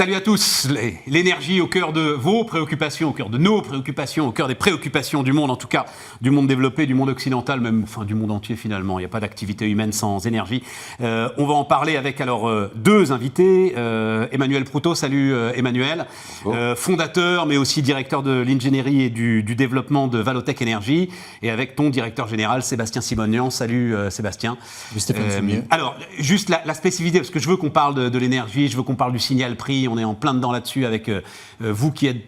Salut à tous, l'énergie au cœur de vos préoccupations, au cœur de nos préoccupations, au cœur des préoccupations du monde, en tout cas du monde développé, du monde occidental, même enfin du monde entier finalement. Il n'y a pas d'activité humaine sans énergie. On va en parler avec alors deux invités. Emmanuel Proutot, salut Emmanuel, fondateur mais aussi directeur de l'ingénierie et du développement de Valotech Énergie, et avec ton directeur général Sébastien Simonian. Salut Sébastien. Oui, Stéphane, c'est mieux. Alors juste la spécificité, parce que je veux qu'on parle de l'énergie, je veux qu'on parle du signal prix. On est en plein dedans là-dessus avec vous qui êtes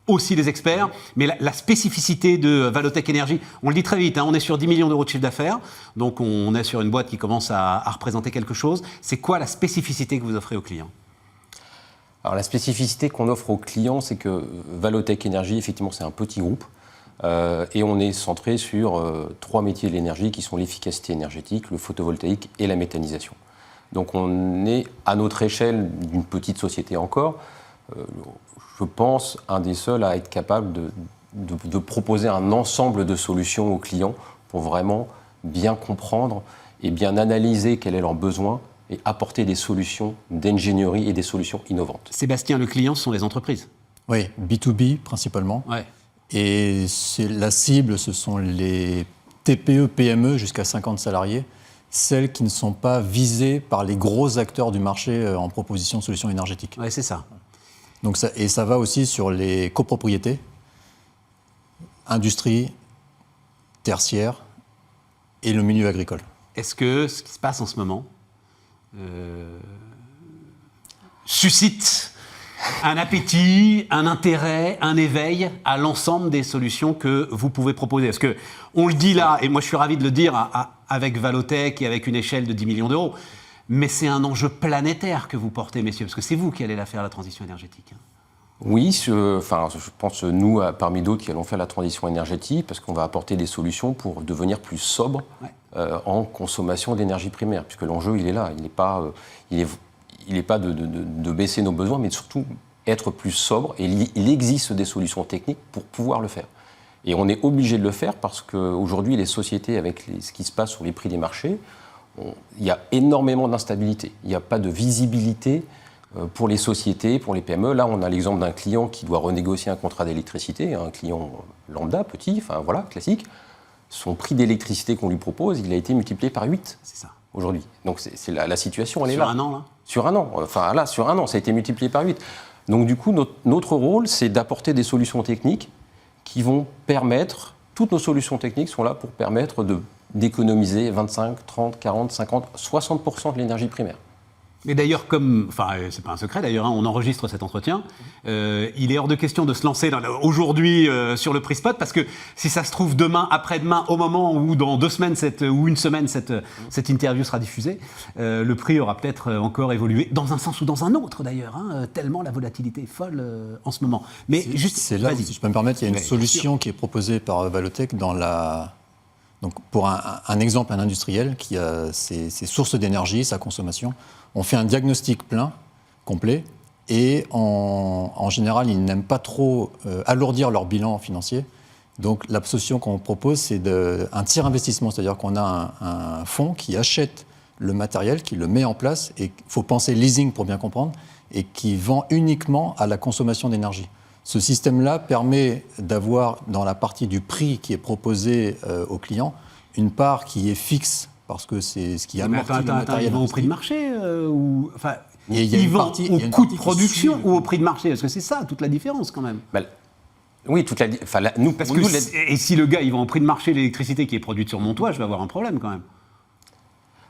aussi des experts. Mais la spécificité de Valotech Énergie, on le dit très vite, hein, on est sur 10 millions d'euros de chiffre d'affaires. Donc on est sur une boîte qui commence à représenter quelque chose. C'est quoi la spécificité que vous offrez aux clients ? Alors la spécificité qu'on offre aux clients, c'est que Valotech Énergie, effectivement, c'est un petit groupe. Et on est centré sur trois métiers de l'énergie qui sont l'efficacité énergétique, le photovoltaïque et la méthanisation. Donc on est, à notre échelle d'une petite société encore, je pense, un des seuls à être capable de proposer un ensemble de solutions aux clients pour vraiment bien comprendre et bien analyser quel est leur besoin et apporter des solutions d'ingénierie et des solutions innovantes. Sébastien, le client, ce sont les entreprises. Oui, B2B principalement. Ouais. Et la cible, ce sont les TPE, PME jusqu'à 50 salariés. Celles qui ne sont pas visées par les gros acteurs du marché en proposition de solutions énergétiques. Oui, c'est ça. Donc ça va aussi sur les copropriétés, industrie, tertiaire et le milieu agricole. Est-ce que ce qui se passe en ce moment suscite un appétit, un intérêt, un éveil à l'ensemble des solutions que vous pouvez proposer? Parce qu'on le dit là, et moi je suis ravi de le dire, avec Valotech et avec une échelle de 10 millions d'euros, mais c'est un enjeu planétaire que vous portez, messieurs, parce que c'est vous qui allez la faire, la transition énergétique. Oui, je pense, nous, parmi d'autres, qui allons faire la transition énergétique, parce qu'on va apporter des solutions pour devenir plus sobre en consommation d'énergie primaire, puisque l'enjeu, il est là. Il n'est pas de baisser nos besoins, mais surtout être plus sobre. Et il existe des solutions techniques pour pouvoir le faire. Et on est obligé de le faire parce qu'aujourd'hui, les sociétés, avec ce qui se passe sur les prix des marchés, il y a énormément d'instabilité. Il n'y a pas de visibilité pour les sociétés, pour les PME. Là, on a l'exemple d'un client qui doit renégocier un contrat d'électricité, un client lambda, petit, enfin voilà, classique. Son prix d'électricité qu'on lui propose, il a été multiplié par 8. C'est ça. Aujourd'hui. Donc c'est la situation, elle est là. Sur un an, là ? Sur un an. Enfin là, sur un an, ça a été multiplié par 8. Donc du coup, notre rôle, c'est d'apporter des solutions techniques qui vont permettre, toutes nos solutions techniques sont là pour permettre d'économiser 25, 30, 40, 50, 60% de l'énergie primaire. Mais d'ailleurs, c'est pas un secret d'ailleurs, hein, on enregistre cet entretien, il est hors de question de se lancer aujourd'hui sur le prix spot, parce que si ça se trouve demain, après-demain, au moment où dans 2 semaines ou une semaine cette interview sera diffusée, le prix aura peut-être encore évolué, dans un sens ou dans un autre d'ailleurs, hein, tellement la volatilité est folle en ce moment. Mais c'est là, si je peux me permettre, il y a une solution qui est proposée par Valotech donc pour un exemple, un industriel qui a ses sources d'énergie, sa consommation. On fait un diagnostic plein, complet, et en général, ils n'aiment pas trop alourdir leur bilan financier. Donc la solution qu'on propose, c'est un tiers investissement, c'est-à-dire qu'on a un fonds qui achète le matériel, qui le met en place, et il faut penser leasing pour bien comprendre, et qui vend uniquement à la consommation d'énergie. Ce système-là permet d'avoir, dans la partie du prix qui est proposé aux clients, une part qui est fixe, parce que c'est ce qui amortit le matériel. Ils vont au prix de marché ils vont au coût de production ou au prix de marché? Parce que c'est ça, toute la différence quand même. Oui, Et si le gars, il vend au prix de marché l'électricité qui est produite sur mon toit, je vais avoir un problème quand même.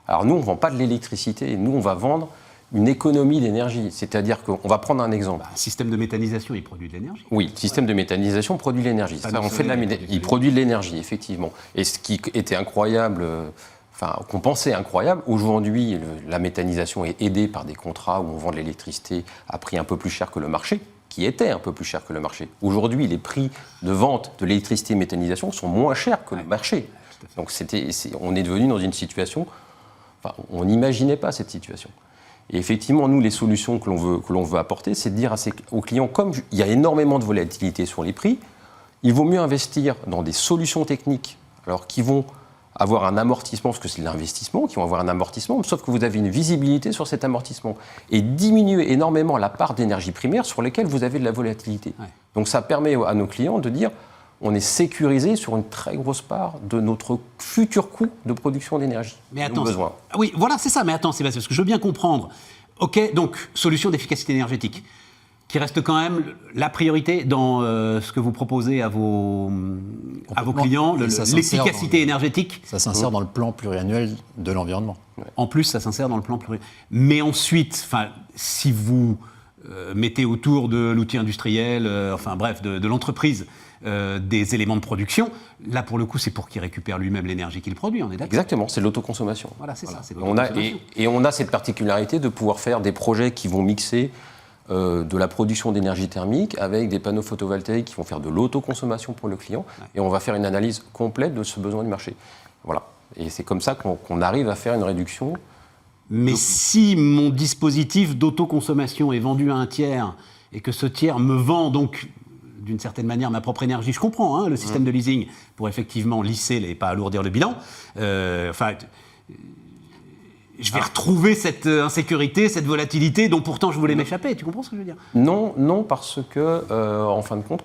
Alors nous, on ne vend pas de l'électricité, nous, on va vendre une économie d'énergie. C'est-à-dire qu'on va prendre un exemple. Le système de méthanisation, il produit de l'énergie. Oui, le système de méthanisation produit de l'énergie. Il produit de l'énergie, effectivement. Et ce qui était incroyable, qu'on pensait incroyable, aujourd'hui, la méthanisation est aidée par des contrats où on vend de l'électricité à prix un peu plus cher que le marché, qui était un peu plus cher que le marché. Aujourd'hui, les prix de vente de l'électricité et méthanisation sont moins chers que le marché. Donc on est devenu dans une situation... on n'imaginait pas cette situation. Et effectivement, nous, les solutions que l'on veut apporter, c'est de dire aux clients, comme il y a énormément de volatilité sur les prix, il vaut mieux investir dans des solutions techniques qui vont avoir un amortissement, parce que c'est de l'investissement, qui vont avoir un amortissement, sauf que vous avez une visibilité sur cet amortissement. Et diminuer énormément la part d'énergie primaire sur lesquelles vous avez de la volatilité. Ouais. Donc ça permet à nos clients de dire, on est sécurisé sur une très grosse part de notre futur coût de production d'énergie. Mais attends, oui, voilà, c'est ça. Mais attends, Sébastien, parce que je veux bien comprendre. OK, donc, solution d'efficacité énergétique, qui reste quand même la priorité dans ce que vous proposez à vos clients, l'efficacité énergétique. Ça s'insère dans le plan pluriannuel de l'environnement. Ouais. En plus, ça s'insère dans le plan pluriannuel. Mais ensuite, si vous mettez autour de l'outil industriel, de l'entreprise, des éléments de production, là pour le coup c'est pour qu'il récupère lui-même l'énergie qu'il produit, on est d'accord ? Exactement, c'est l'autoconsommation. Voilà, c'est ça. C'est on a cette particularité de pouvoir faire des projets qui vont mixer de la production d'énergie thermique avec des panneaux photovoltaïques qui vont faire de l'autoconsommation pour le client, et on va faire une analyse complète de ce besoin du marché. Voilà. Et c'est comme ça qu'on arrive à faire une réduction. Mais si mon dispositif d'autoconsommation est vendu à un tiers et que ce tiers me vend donc d'une certaine manière ma propre énergie, je comprends le système de leasing pour effectivement lisser et pas alourdir le bilan. Je vais retrouver cette insécurité, cette volatilité dont pourtant je voulais m'échapper. Tu comprends ce que je veux dire ? Non, parce que en fin de compte,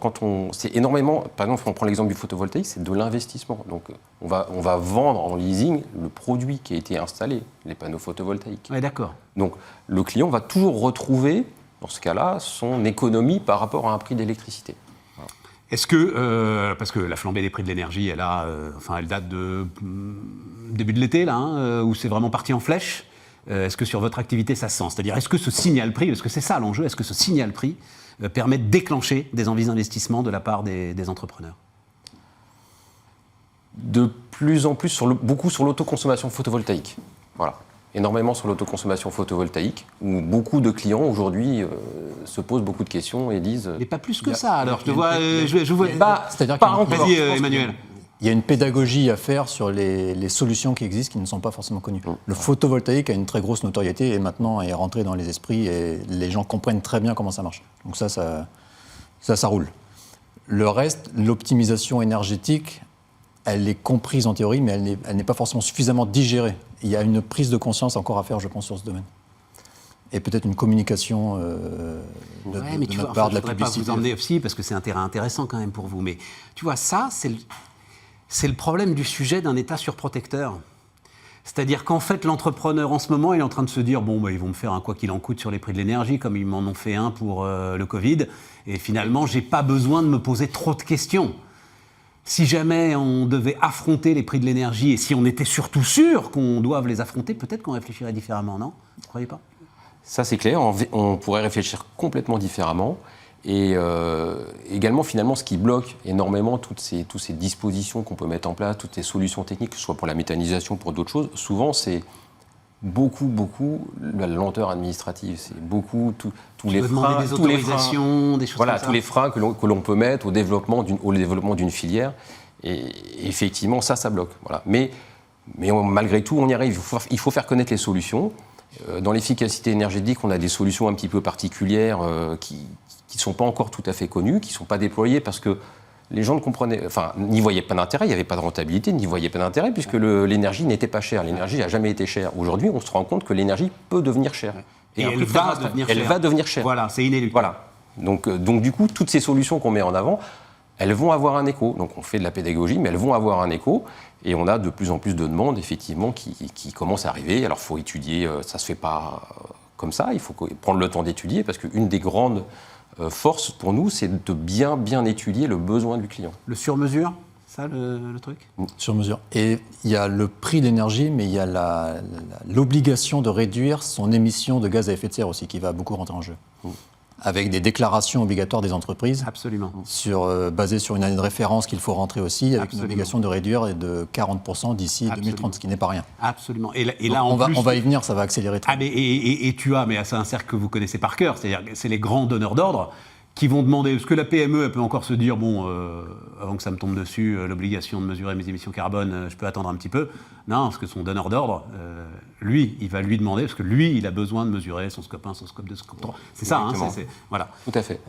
c'est énormément. Par exemple, on prend l'exemple du photovoltaïque, c'est de l'investissement. Donc, on va vendre en leasing le produit qui a été installé, les panneaux photovoltaïques. Ouais, d'accord. Donc, le client va toujours retrouver, dans ce cas-là, son économie par rapport à un prix d'électricité. Est-ce que, parce que la flambée des prix de l'énergie, elle date de début de l'été, là, où c'est vraiment parti en flèche, est-ce que sur votre activité, ça se sent ? C'est-à-dire, est-ce que ce signal-prix, parce que c'est ça l'enjeu, est-ce que ce signal-prix permet de déclencher des envies d'investissement de la part des entrepreneurs ? De plus en plus, beaucoup sur l'autoconsommation photovoltaïque. Voilà. Énormément sur l'autoconsommation photovoltaïque, où beaucoup de clients aujourd'hui se posent beaucoup de questions et disent... Mais pas plus que ça, alors. C'est-à-dire pas encore. Vas-y, Emmanuel. Il y a une pédagogie à faire sur les solutions qui existent qui ne sont pas forcément connues. Le photovoltaïque a une très grosse notoriété et maintenant est rentré dans les esprits et les gens comprennent très bien comment ça marche. Donc ça roule. Le reste, l'optimisation énergétique, elle est comprise en théorie, mais elle n'est pas forcément suffisamment digérée. Il y a une prise de conscience encore à faire, je pense, sur ce domaine. Et peut-être une communication de notre part, de la publicité. Je ne voudrais pas vous emmener aussi, parce que c'est un terrain intéressant quand même pour vous. Mais tu vois, ça, c'est le problème du sujet d'un État surprotecteur. C'est-à-dire qu'en fait, l'entrepreneur, en ce moment, il est en train de se dire, ils vont me faire un quoi qu'il en coûte sur les prix de l'énergie, comme ils m'en ont fait un pour le Covid. Et finalement, je n'ai pas besoin de me poser trop de questions. Si jamais on devait affronter les prix de l'énergie, et si on était surtout sûr qu'on doive les affronter, peut-être qu'on réfléchirait différemment, non ? Vous ne croyez pas ? Ça, c'est clair. On pourrait réfléchir complètement différemment. Et également, finalement, ce qui bloque énormément toutes ces dispositions qu'on peut mettre en place, toutes ces solutions techniques, que ce soit pour la méthanisation, pour d'autres choses, souvent, c'est beaucoup la lenteur administrative. C'est beaucoup tous les freins, des autorisations, des choses comme ça. Tous les freins que l'on peut mettre au développement d'une filière. Et effectivement, ça bloque. Voilà. Mais malgré tout, on y arrive. Il faut faire connaître les solutions. Dans l'efficacité énergétique, on a des solutions un petit peu particulières qui ne sont pas encore tout à fait connues, qui ne sont pas déployées parce que les gens n'y voyaient pas d'intérêt, il n'y avait pas de rentabilité, n'y voyaient pas d'intérêt puisque l'énergie n'était pas chère. L'énergie n'a jamais été chère. Aujourd'hui, on se rend compte que l'énergie peut devenir chère. Et elle va devenir chère. Voilà, c'est inéluctable. Voilà. Donc du coup, toutes ces solutions qu'on met en avant, elles vont avoir un écho. Donc on fait de la pédagogie, mais elles vont avoir un écho. Et on a de plus en plus de demandes, effectivement, qui commencent à arriver. Alors il faut étudier, ça ne se fait pas comme ça, il faut prendre le temps d'étudier parce qu'une des grandes force pour nous, c'est de bien étudier le besoin du client. Le sur-mesure, ça le truc ? Sur-mesure. Et il y a le prix de l'énergie, mais il y a l'obligation de réduire son émission de gaz à effet de serre aussi, qui va beaucoup rentrer en jeu. Avec des déclarations obligatoires des entreprises. Absolument. Basées sur une année de référence qu'il faut rentrer aussi, avec une obligation de réduire de 40% d'ici 2030, ce qui n'est pas rien. Absolument. Et là, on va y venir, ça va accélérer tout. Mais c'est un cercle que vous connaissez par cœur, c'est-à-dire que c'est les grands donneurs d'ordre qui vont demander, parce que la PME, elle peut encore se dire, avant que ça me tombe dessus, l'obligation de mesurer mes émissions carbone, je peux attendre un petit peu. Non, parce que son donneur d'ordre, lui, il va lui demander, parce que lui, il a besoin de mesurer son scope 1, son scope 2, scope 3. C'est ça, voilà. Tout à fait.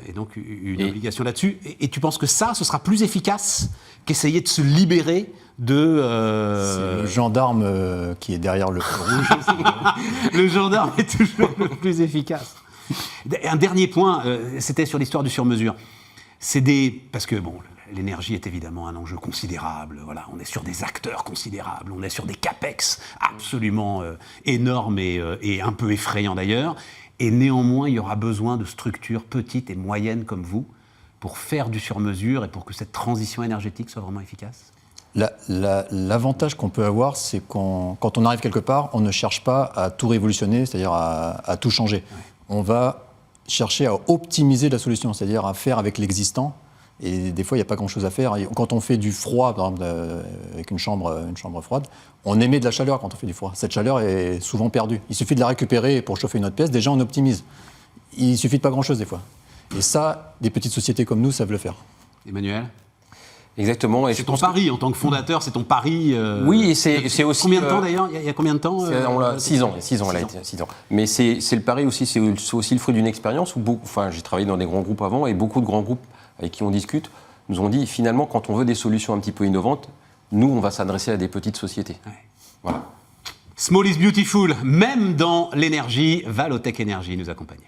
Et donc, une obligation là-dessus. Et tu penses que ça, ce sera plus efficace qu'essayer de se libérer de... C'est le gendarme qui est derrière le feu rouge. Le gendarme est toujours le plus efficace. Un dernier point, c'était sur l'histoire du sur-mesure. Parce que, bon, l'énergie est évidemment un enjeu considérable. Voilà, on est sur des acteurs considérables, on est sur des capex absolument énormes et un peu effrayants d'ailleurs. Et néanmoins, il y aura besoin de structures petites et moyennes comme vous pour faire du sur-mesure et pour que cette transition énergétique soit vraiment efficace. L'avantage qu'on peut avoir, c'est quand on arrive quelque part, on ne cherche pas à tout révolutionner, c'est-à-dire à tout changer. Ouais. On va chercher à optimiser la solution, c'est-à-dire à faire avec l'existant. Et des fois, il n'y a pas grand-chose à faire. Quand on fait du froid, par exemple, avec une chambre froide, on émet de la chaleur quand on fait du froid. Cette chaleur est souvent perdue. Il suffit de la récupérer pour chauffer une autre pièce. Déjà, on optimise. Il suffit de pas grand-chose des fois. Et ça, des petites sociétés comme nous savent le faire. Emmanuel ? Exactement. Et c'est ton pari en tant que fondateur, c'est ton pari. Oui, et c'est aussi. Combien de temps d'ailleurs ? Il y a combien de temps 6 ans. 6 ans, elle a été 6 ans. Mais c'est le pari aussi, c'est aussi le fruit d'une expérience où j'ai travaillé dans des grands groupes avant et beaucoup de grands groupes avec qui on discute nous ont dit finalement, quand on veut des solutions un petit peu innovantes, nous, on va s'adresser à des petites sociétés. Ouais. Voilà. Small is beautiful, même dans l'énergie. Valotech Énergie nous accompagne.